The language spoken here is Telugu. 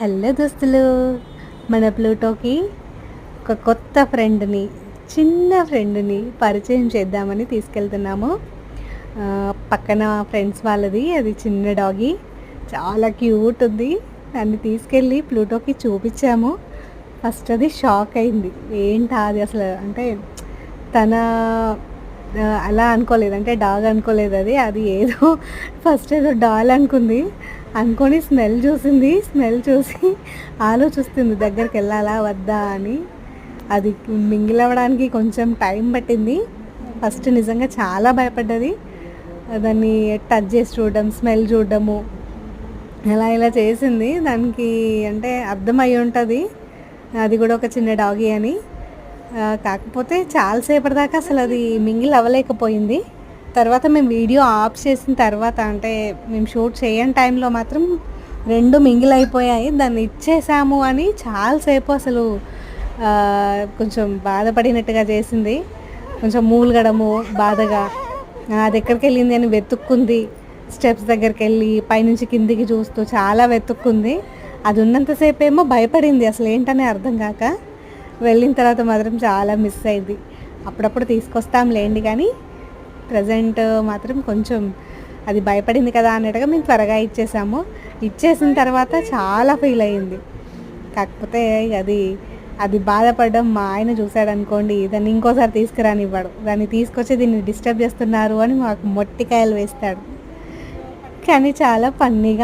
హలో దోస్తులు, మన ప్లూటోకి ఒక కొత్త ఫ్రెండ్ని, చిన్న ఫ్రెండ్ని పరిచయం చేద్దామని తీసుకెళ్తున్నాము. పక్కన ఫ్రెండ్స్ వాళ్ళది అది చిన్న డాగి, చాలా క్యూట్ ఉంది. దాన్ని తీసుకెళ్ళి ప్లూటోకి చూపించాము. ఫస్ట్ అది షాక్ అయింది. ఏంటా అది అసలు, అంటే తన అలా అనుకోలేదు, అంటే డాగ్ అనుకోలేదు. అది ఏదో ఫస్ట్ ఏదో డాల్ అనుకొని స్మెల్ చూసి ఆలోచిస్తుంది దగ్గరికి వెళ్ళాలా వద్దా అని. అది మింగిల్ అవ్వడానికి కొంచెం టైం పట్టింది. ఫస్ట్ నిజంగా చాలా భయపడ్డది. దాన్ని టచ్ చేసి చూడడం, స్మెల్ చూడడము, ఇలా చేసింది. దానికి అంటే అర్థమయ్యి ఉంటుంది అది కూడా ఒక చిన్న డాగీ అని. కాకపోతే చాలాసేపటి దాకా అసలు అది మింగిల్ అవ్వలేకపోయింది. తర్వాత మేము వీడియో ఆఫ్ చేసిన తర్వాత, అంటే మేము షూట్ చేయని టైంలో మాత్రం రెండు మింగిల్ అయిపోయాయి. దాన్ని ఇచ్చేసాము అని చాలాసేపు అసలు కొంచెం బాధపడినట్టుగా చేసింది. కొంచెం మూలగడము బాధగా, అది ఎక్కడికి వెళ్ళింది అని వెతుక్కుంది. స్టెప్స్ దగ్గరికి వెళ్ళి పైనుంచి కిందికి చూస్తూ చాలా వెతుక్కుంది. అది ఉన్నంతసేపు ఏమో భయపడింది, అసలు ఏంటనే అర్థం కాక. వెళ్ళిన తర్వాత మాత్రం చాలా మిస్ అయింది. అప్పుడప్పుడు తీసుకొస్తాం లేండి, కానీ ప్రజెంట్ మాత్రం కొంచెం అది భయపడింది కదా అన్నట్టుగా మేము త్వరగా ఇచ్చేసాము. ఇచ్చేసిన తర్వాత చాలా ఫీల్ అయ్యింది. కాకపోతే అది బాధపడడం మా ఆయన చూశాడనుకోండి, దాన్ని ఇంకోసారి తీసుకురానివ్వడు. దాన్ని తీసుకొచ్చి దీన్ని డిస్టర్బ్ చేస్తున్నారు అని మాకు మొట్టికాయలు వేస్తాడు. కానీ చాలా ఫన్నీగా